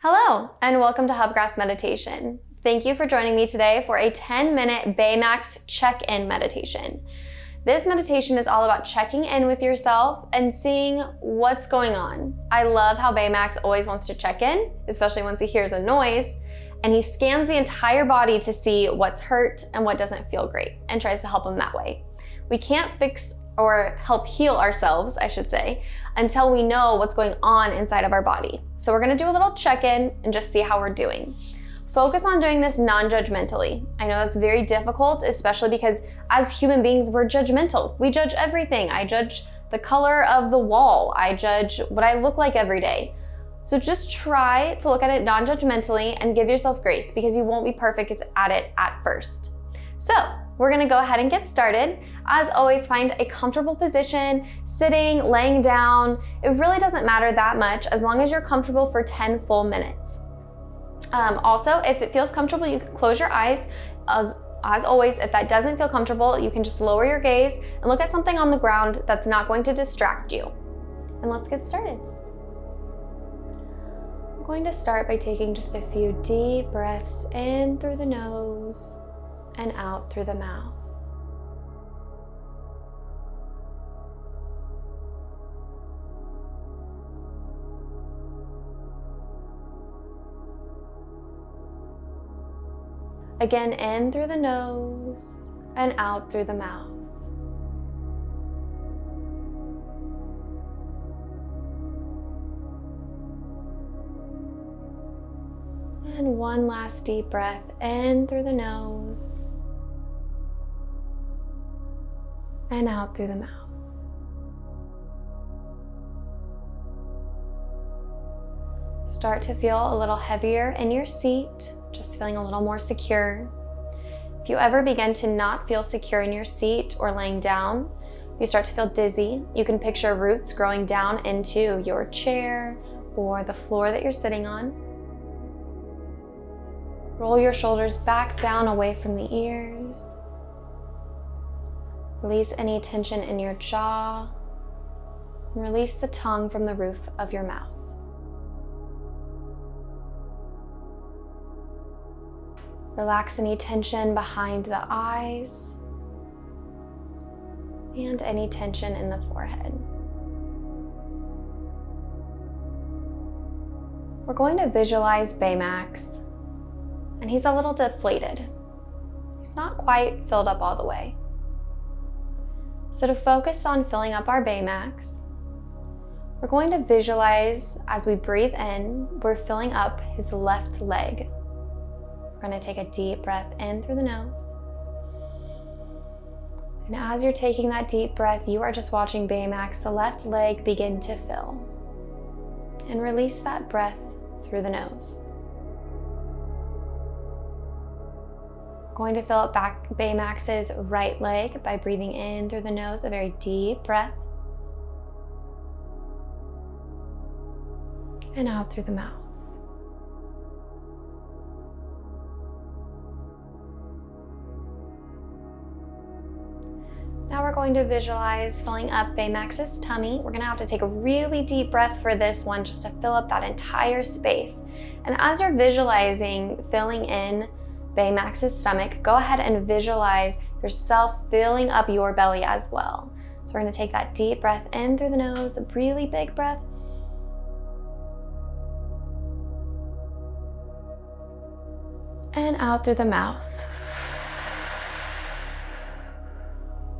Hello, and welcome to Hubgrass Meditation. Thank you for joining me today for a 10-minute Baymax check-in meditation. This meditation is all about checking in with yourself and seeing what's going on. I love how Baymax always wants to check in, especially once he hears a noise, and he scans the entire body to see what's hurt and what doesn't feel great, and tries to help him that way. We can't fix or help heal ourselves, I should say, until we know what's going on inside of our body. So we're gonna do a little check-in and just see how we're doing. Focus on doing this non-judgmentally. I know that's very difficult, especially because as human beings, we're judgmental. We judge everything. I judge the color of the wall. I judge what I look like every day. So just try to look at it non-judgmentally and give yourself grace because you won't be perfect at it at first. So we're gonna go ahead and get started. As always, find a comfortable position, sitting, laying down. It really doesn't matter that much as long as you're comfortable for 10 full minutes. Also, if it feels comfortable, you can close your eyes. As always, if that doesn't feel comfortable, you can just lower your gaze and look at something on the ground that's not going to distract you. And let's get started. I'm going to start by taking just a few deep breaths in through the nose and out through the mouth. Again, in through the nose and out through the mouth. And one last deep breath in through the nose and out through the mouth. Start to feel a little heavier in your seat, just feeling a little more secure. If you ever begin to not feel secure in your seat or laying down, you start to feel dizzy, you can picture roots growing down into your chair or the floor that you're sitting on. Roll your shoulders back down away from the ears. Release any tension in your jaw. And release the tongue from the roof of your mouth. Relax any tension behind the eyes and any tension in the forehead. We're going to visualize Baymax, and he's a little deflated. He's not quite filled up all the way. So to focus on filling up our Baymax, we're going to visualize as we breathe in, we're filling up his left leg. We're going to take a deep breath in through the nose. And as you're taking that deep breath, you are just watching Baymax, the left leg, begin to fill. And release that breath through the nose. Going to fill up back Baymax's right leg by breathing in through the nose, a very deep breath. And out through the mouth. Now we're going to visualize filling up Baymax's tummy. We're gonna have to take a really deep breath for this one just to fill up that entire space. And as you're visualizing filling in Baymax's stomach, go ahead and visualize yourself filling up your belly as well. So we're gonna take that deep breath in through the nose, a really big breath. And out through the mouth.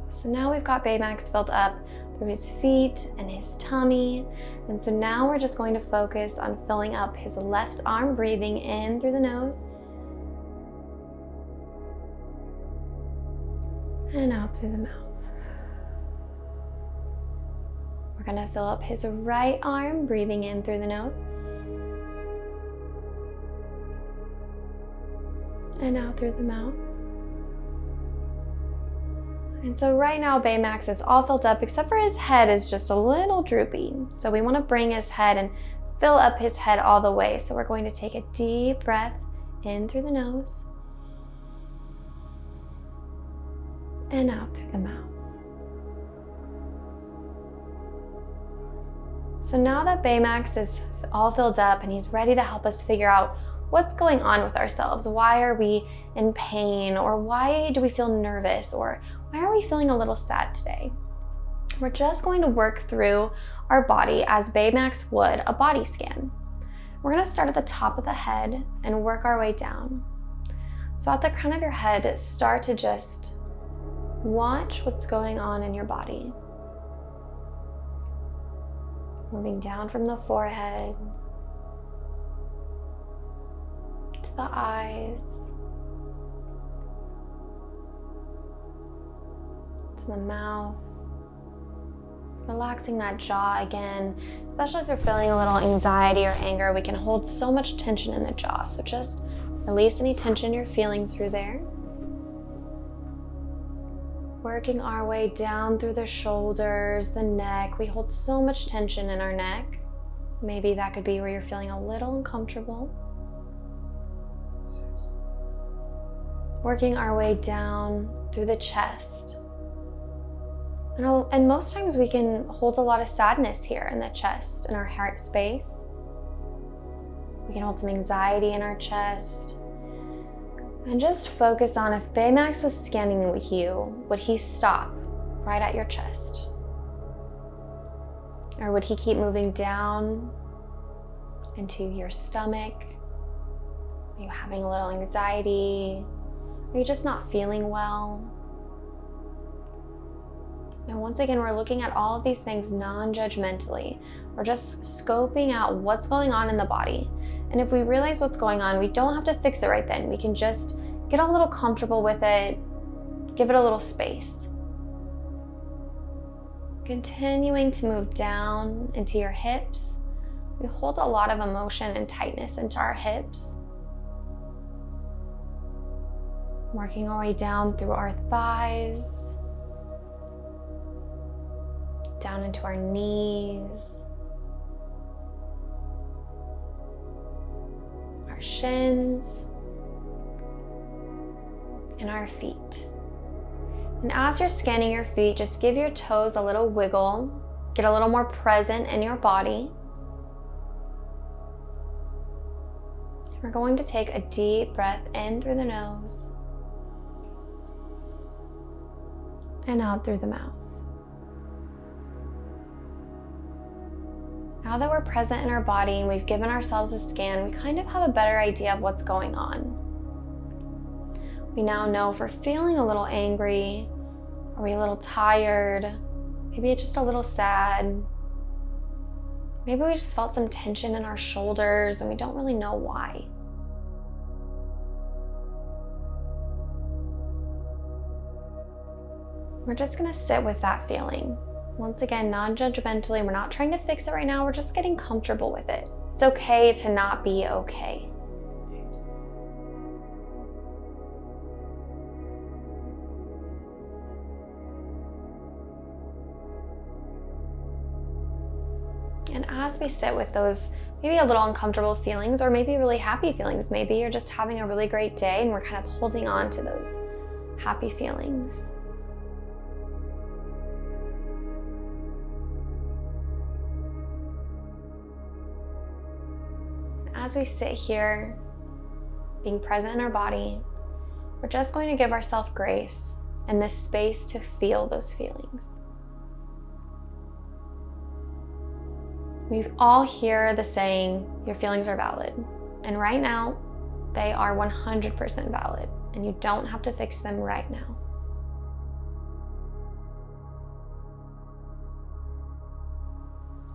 So now we've got Baymax filled up through his feet and his tummy. And so now we're just going to focus on filling up his left arm, breathing in through the nose. And out through the mouth. We're gonna fill up his right arm, breathing in through the nose. And out through the mouth. And so right now Baymax is all filled up except for his head is just a little droopy. So we want to bring his head and fill up his head all the way. So we're going to take a deep breath in through the nose and out through the mouth. So now that Baymax is all filled up and he's ready to help us figure out what's going on with ourselves, why are we in pain, or why do we feel nervous, or why are we feeling a little sad today? We're just going to work through our body as Baymax would a body scan. We're going to start at the top of the head and work our way down. So at the crown of your head, start to just watch what's going on in your body. Moving down from the forehead to the eyes, to the mouth. Relaxing that jaw again, especially if you're feeling a little anxiety or anger. We can hold so much tension in the jaw, so just release any tension you're feeling through there. Working our way down through the shoulders, the neck. We hold so much tension in our neck. Maybe that could be where you're feeling a little uncomfortable. Working our way down through the chest. And most times we can hold a lot of sadness here in the chest, in our heart space. We can hold some anxiety in our chest. And just focus on, if Baymax was scanning with you, would he stop right at your chest? Or would he keep moving down into your stomach? Are you having a little anxiety? Are you just not feeling well? And once again, we're looking at all of these things non-judgmentally. We're just scoping out what's going on in the body. And if we realize what's going on, we don't have to fix it right then. We can just get a little comfortable with it, give it a little space. Continuing to move down into your hips. We hold a lot of emotion and tightness into our hips. Working our way down through our thighs, down into our knees, our shins, and our feet. And as you're scanning your feet, just give your toes a little wiggle, get a little more present in your body. We're going to take a deep breath in through the nose and out through the mouth. Now that we're present in our body and we've given ourselves a scan, we kind of have a better idea of what's going on. We now know if we're feeling a little angry, are we a little tired, maybe just a little sad, maybe we just felt some tension in our shoulders and we don't really know why. We're just gonna sit with that feeling. Once again, non-judgmentally, we're not trying to fix it right now, we're just getting comfortable with it. It's okay to not be okay. And as we sit with those maybe a little uncomfortable feelings, or maybe really happy feelings, maybe you're just having a really great day and we're kind of holding on to those happy feelings. As we sit here, being present in our body, we're just going to give ourselves grace and this space to feel those feelings. We all hear the saying, your feelings are valid. And right now, they are 100% valid, and you don't have to fix them right now.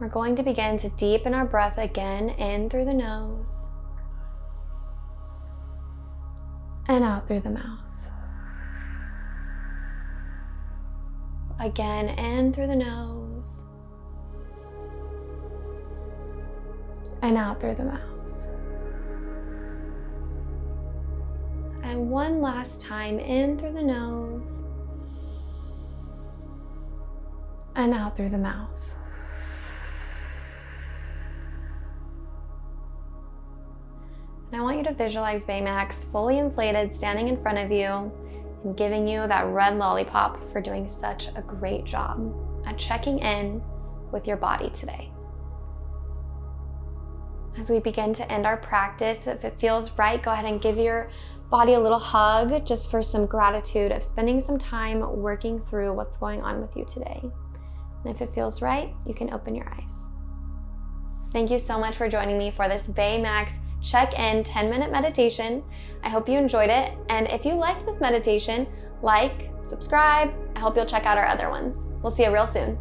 We're going to begin to deepen our breath again, in through the nose and out through the mouth. Again, in through the nose and out through the mouth. And one last time, in through the nose and out through the mouth. And I want you to visualize Baymax fully inflated, standing in front of you and giving you that red lollipop for doing such a great job at checking in with your body today. As we begin to end our practice, if it feels right, go ahead and give your body a little hug just for some gratitude of spending some time working through what's going on with you today. And if it feels right, you can open your eyes. Thank you so much for joining me for this Baymax check-in 10-minute meditation. I hope you enjoyed it. And if you liked this meditation, like, subscribe. I hope you'll check out our other ones. We'll see you real soon.